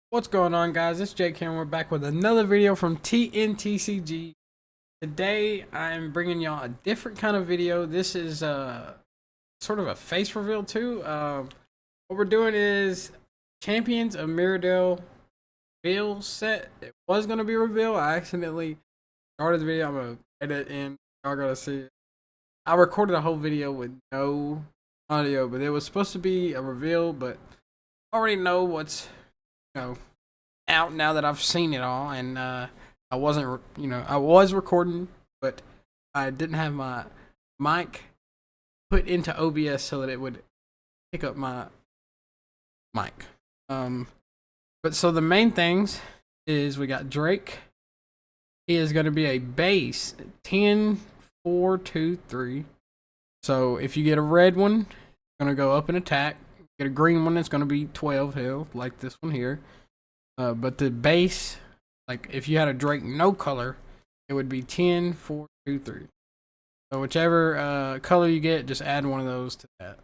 What's going on, guys? It's Jake here and we're back with another video from TNTCG. Today I'm bringing y'all a different kind of video. This is sort of a face reveal too. What we're doing is Champions of Meridell reveal set. It was going to be revealed. I accidentally started the video. I'm going to edit in. Y'all got to see it. I recorded a whole video with no audio, but it was supposed to be a reveal, but I already know what's out now that I've seen it all. And I wasn't, I was recording, but I didn't have my mic put into OBS so that it would pick up my mic. But so the main things is we got Drake. He is going to be a base 10-4-2-3. So if you get a red one, it's going to go up in attack. Get a green one, it's going to be 12 health, like this one here. But the base, like if you had a Drake no color, it would be 10-4-2-3. So whichever color you get, just add one of those to that.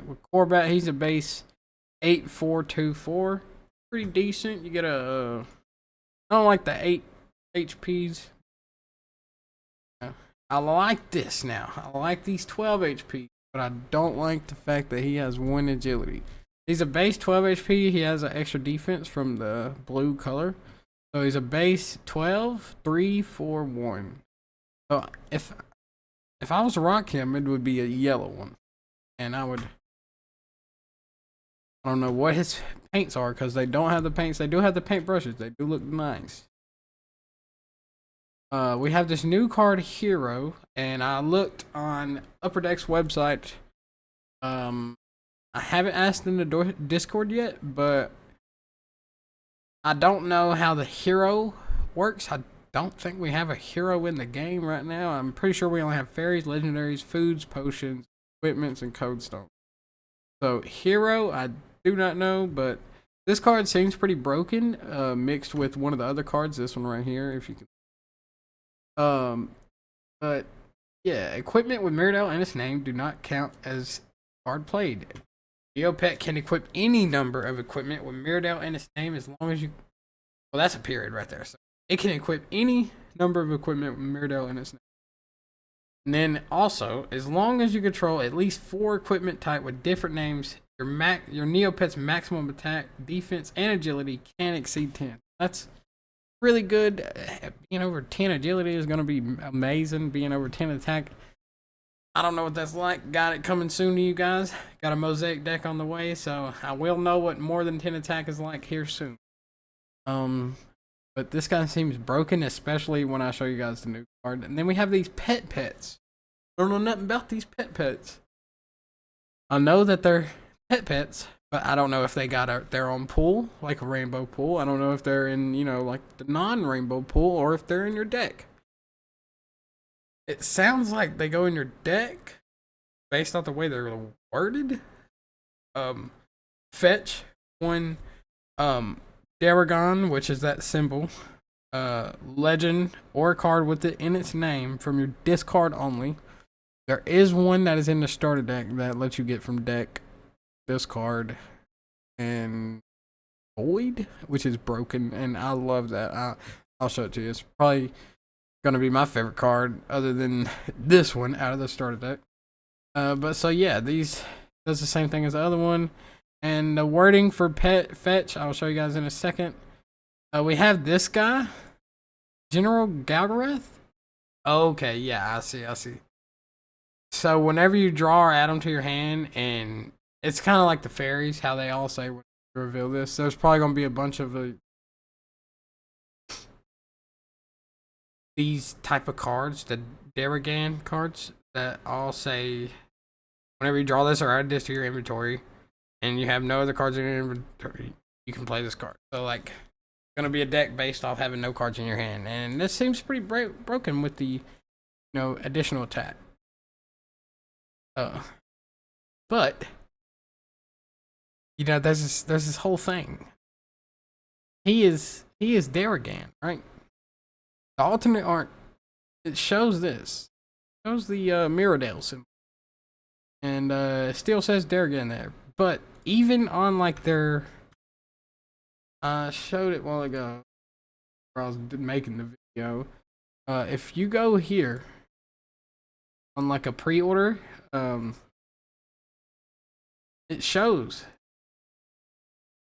With Corbat, he's a base 8-4-2-4. Pretty decent. You get a I don't like the 8 HPs. I like this now. I like these 12 HP, but I don't like the fact that he has 1 agility. He's a base 12 HP. He has an extra defense from the blue color. So he's a base 12, 3, 4, 1. So if I was to rock him, it would be a yellow one. And I don't know what his paints are because they don't have the paints. They do have the paint brushes. They do look nice. We have this new card, Hero, and I looked on Upper Deck's website. I haven't asked in the Discord yet, but I don't know how the hero works. I don't think we have a hero in the game right now. I'm pretty sure we only have fairies, legendaries, foods, potions, equipments, and code stones. So hero, I do not know, but this card seems pretty broken, mixed with one of the other cards. This one right here, if you can. But yeah, equipment with Meridell and its name do not count as card played. NeoPet can equip any number of equipment with Meridell and its name as long as you... Well, that's a period right there. So it can equip any number of equipment with Meridell and its name. And then also, as long as you control at least 4 equipment type with different names, your NeoPet's maximum attack, defense, and agility can exceed 10. That's really good. Being over 10 agility is going to be amazing. Being over 10 attack, I don't know what that's like. Got it coming soon to you guys. Got a mosaic deck on the way, so I will know what more than 10 attack is like here soon. But this guy seems broken, especially when I show you guys the new card. And then we have these pets. I don't know nothing about these pets. I know that they're pets, but I don't know if they got their own pool, like a rainbow pool. I don't know if they're in, like the non-rainbow pool, or if they're in your deck. It sounds like they go in your deck based off the way they're worded. Fetch 1 Daragon, which is that symbol. Legend or a card with it in its name from your discard only. There is one that is in the starter deck that lets you get from deck, discard, and void, which is broken, and I love that. I'll show it to you. It's probably gonna be my favorite card other than this one out of the starter deck. But so yeah, these does the same thing as the other one. And the wording for fetch, I'll show you guys in a second. We have this guy, General Galgareth. Okay, yeah, I see. So whenever you draw or add them to your hand, and it's kind of like the fairies, how they all say when you reveal this. There's probably gonna be a bunch of these type of cards, the Daragan cards, that all say whenever you draw this or add this to your inventory and you have no other cards in your inventory, you can play this card. So like, it's gonna be a deck based off having no cards in your hand, and this seems pretty broken with the additional attack. But there's this whole thing. He is Daragan, right? The alternate art, it shows this. It shows the Meridell symbol. And it still says Daragan there. But even on like their I showed it a while ago where I was making the video. If you go here on like a pre-order, it shows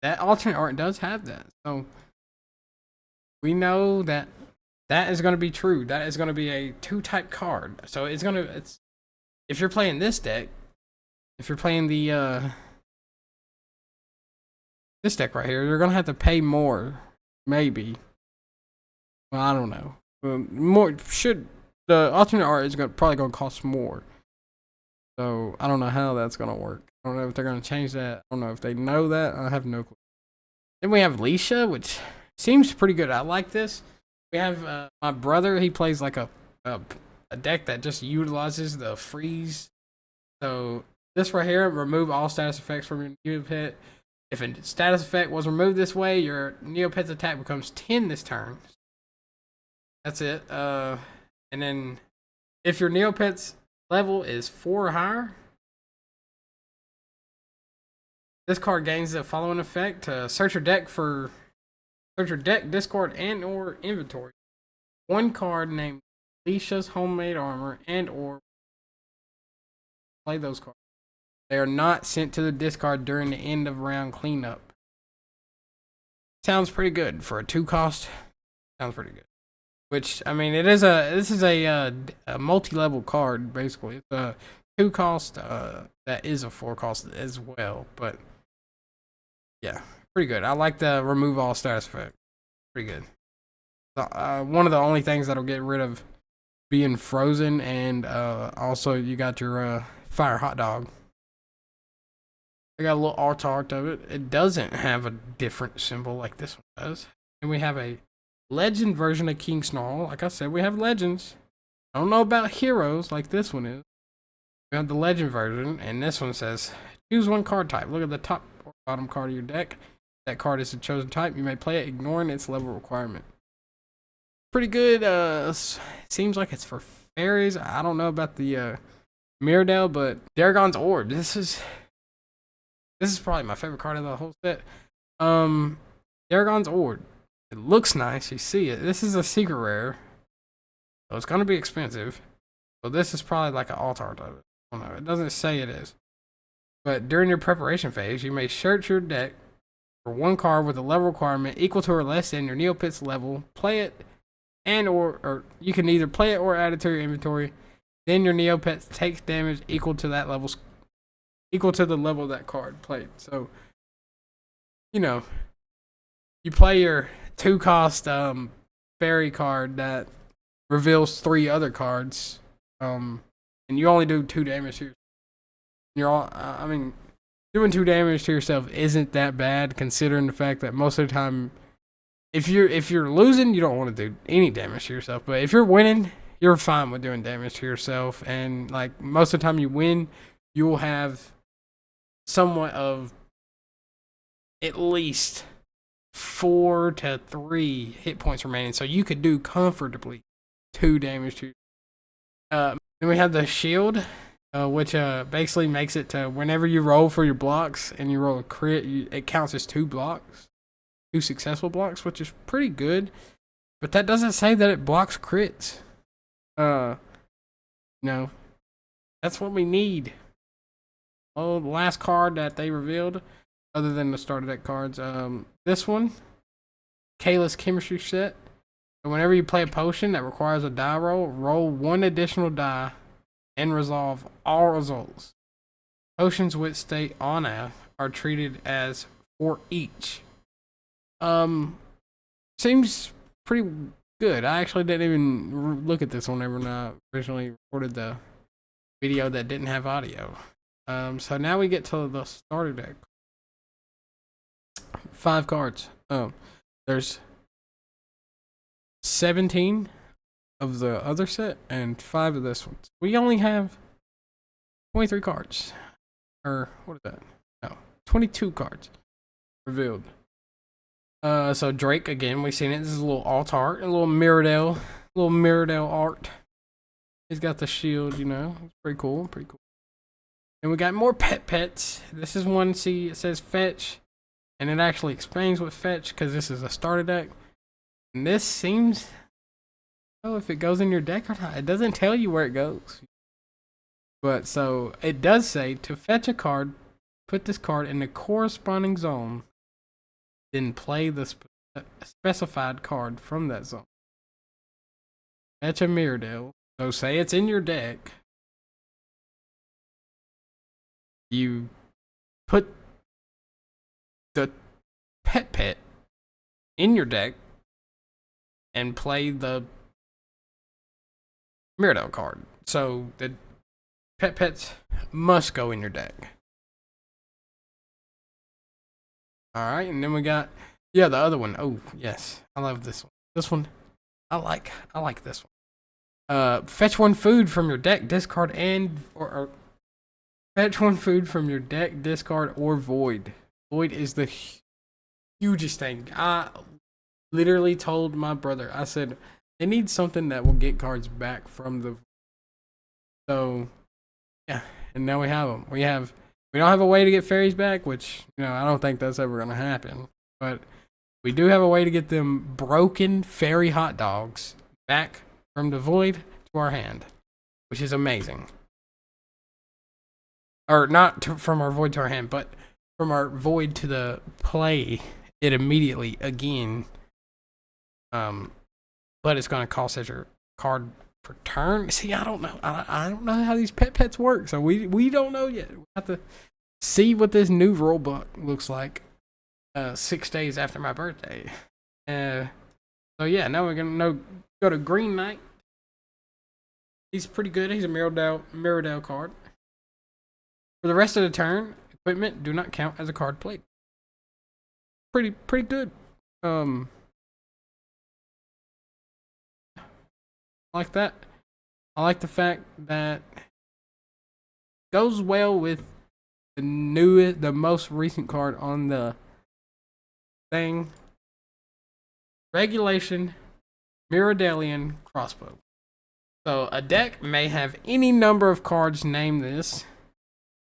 that alternate art does have that. So we know that that is going to be true. That is going to be a 2-type card. So it's if you're playing this deck, if you're playing the this deck right here, you're going to have to pay more, maybe. Well, I don't know. The alternate art is probably going to cost more. So I don't know how that's going to work. I don't know if they're going to change that. I don't know if they know that. I have no clue. Then we have Leisha, which seems pretty good. I like this. We have my brother. He plays like a deck that just utilizes the freeze. So this right here, remove all status effects from your NeoPet. If a status effect was removed this way, your NeoPet's attack becomes 10 this turn. That's it. And then if your NeoPet's level is 4 or higher, this card gains the following effect: search your deck, discard, and or inventory one card named Leisha's Homemade Armor and or play those cards. They are not sent to the discard during the end of round cleanup. Sounds pretty good for a 2-cost. Sounds pretty good. Which, I mean, this is a multi-level card, basically. It's a 2-cost that is a 4-cost as well, but yeah, pretty good. I like the remove all status effect. Pretty good. One of the only things that'll get rid of being frozen, and also you got your fire hot dog. I got a little art of it. It doesn't have a different symbol like this one does. And we have a legend version of King Snarl. Like I said, we have legends. I don't know about heroes like this one is. We have the legend version, and this one says, choose one card type. Look at the top or bottom card of your deck. That card is the chosen type. You may play it, ignoring its level requirement. Pretty good. Seems like it's for fairies. I don't know about the Meridell, but Dargon's Orb. This is probably my favorite card of the whole set. Dargon's Orb. It looks nice. You see it. This is a secret rare, so it's gonna be expensive. So this is probably like an alt art of it. I don't know. It doesn't say it is. But during your preparation phase, you may search your deck for one card with a level requirement equal to or less than your NeoPet's level. Play it, and or you can either play it or add it to your inventory. Then your NeoPet takes damage equal to that level, equal to the level of that card played. So, you know, you play your 2-cost fairy card that reveals 3 other cards, and you only do 2 damage to yourself. You're all, I mean, doing 2 damage to yourself isn't that bad, considering the fact that most of the time, if you're losing, you don't want to do any damage to yourself. But if you're winning, you're fine with doing damage to yourself. And like most of the time you win, you will have somewhat of at least 4 to 3 hit points remaining, so you could do comfortably 2 damage to. Then we have the shield, which basically makes it to whenever you roll for your blocks and you roll a crit, it counts as 2 blocks, 2 successful blocks, which is pretty good. But that doesn't say that it blocks crits. No, that's what we need. Oh, the last card that they revealed, other than the starter deck cards, this one, Kayla's Chemistry Set. So whenever you play a potion that requires a die roll, roll 1 additional die and resolve all results. Potions with state on F are treated as 4 each. Seems pretty good. I actually didn't even look at this one whenever I originally recorded the video that didn't have audio. So now we get to the starter deck. 5 cards. There's 17 of the other set and 5 of this one. We only have 23 cards. Or what is that? No, 22 cards revealed. So Drake again. We've seen it. This is a little alt art, a little Meridell art. He's got the shield. You know, it's pretty cool. Pretty cool. And we got more pets. This is one. See, it says fetch. and it actually explains what fetch, because this is a starter deck. And this seems, oh, if it goes in your deck or not. It doesn't tell you where it goes. But so it does say to fetch a card, put this card in the corresponding zone, then play the specified card from that zone. Fetch a Meridell. So say it's in your deck. You put the pet in your deck and play the Meridell card. So the pets must go in your deck. Alright, and then we got, yeah, the other one. Oh, yes. I love this one. This one, I like this one. Fetch one food from your deck, discard, and or fetch one food from your deck, discard, or void. Void is the hugest thing. I literally told my brother, I said, they need something that will get cards back from the. So, yeah, and now we have them. We don't have a way to get fairies back, which, you know, I don't think that's ever going to happen. But we do have a way to get them broken fairy hot dogs back from the void to our hand, which is amazing. Or not from our void to our hand, but from our void to the play it immediately again. But it's going to cost as your card per turn. See, I don't know. I don't know how these pets work, so we don't know yet. We have to see what this new rule book looks like 6 days after my birthday. So yeah, now we're gonna go to Green Knight. He's pretty good. He's a Meridell card. For the rest of the turn, equipment do not count as a card played. Pretty good. I like that. I like the fact that it goes well with the most recent card on the thing. Regulation Meridellian Crossbow. So a deck may have any number of cards named this.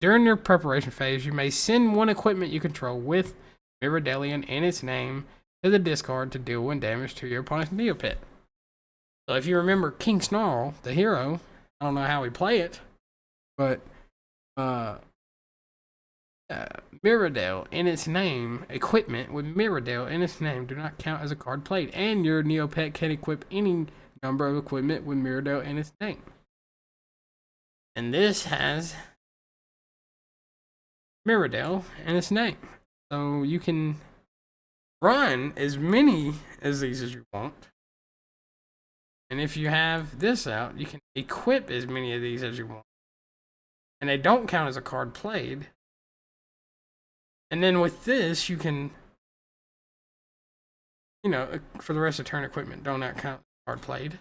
During your preparation phase, you may send one equipment you control with Meridellian in its name to the discard to deal 1 damage to your opponent's NeoPet. So if you remember King Snarl, the hero, I don't know how we play it, but Meridell in its name, equipment with Meridell in its name do not count as a card played, and your NeoPet can equip any number of equipment with Meridell in its name. And this has Meridell in its name. So you can run as many as these as you want. And if you have this out, you can equip as many of these as you want. And they don't count as a card played. And then with this, you can, you know, for the rest of turn equipment, don't count as card played.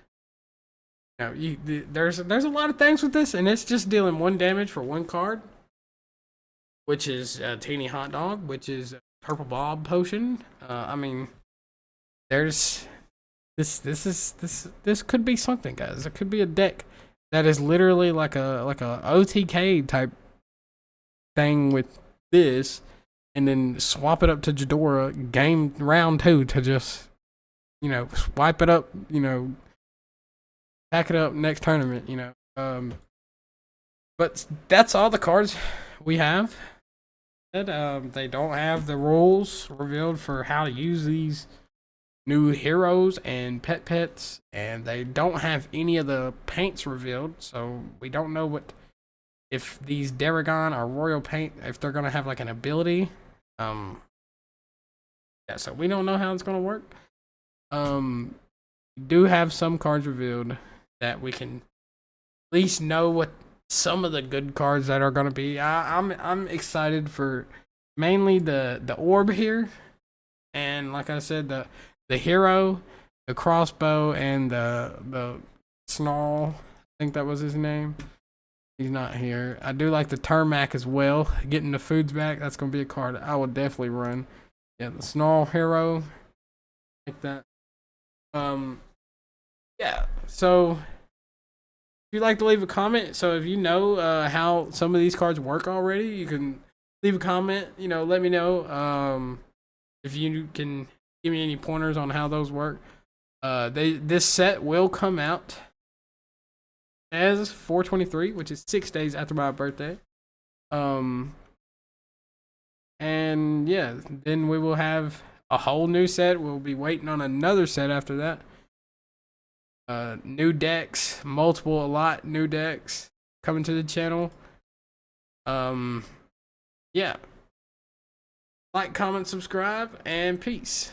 Now, there's a lot of things with this, and it's just dealing 1 damage for 1 card, which is a Teeny Hot Dog, which is a Purple Bob Potion. I mean, there's this could be something, guys. It could be a deck that is literally like a OTK type thing with this, and then swap it up to Jadora game round 2 to just, you know, swipe it up, you know, pack it up next tournament, you know. But that's all the cards we have. They don't have the rules revealed for how to use these new heroes and pets, and they don't have any of the paints revealed, so we don't know if these Daragon or Royal Paint, if they're gonna have like an ability. Yeah, so we don't know how it's gonna work. We do have some cards revealed that we can at least know what some of the good cards that are gonna be. I'm excited for mainly the orb here, and like I said, the hero, the crossbow, and the snarl. I think that was his name. He's not here. I do like the Termac as well. Getting the foods back, that's going to be a card I will definitely run. Yeah, the Snarl hero. Like that. Yeah, so if you'd like to leave a comment, so if you know how some of these cards work already, you can leave a comment, you know, let me know. if you can give me any pointers on how those work. This set will come out as 4/23, which is 6 days after my birthday. And yeah, then we will have a whole new set. We'll be waiting on another set after that. New decks, a lot new decks coming to the channel. Yeah. Like, comment, subscribe, and peace.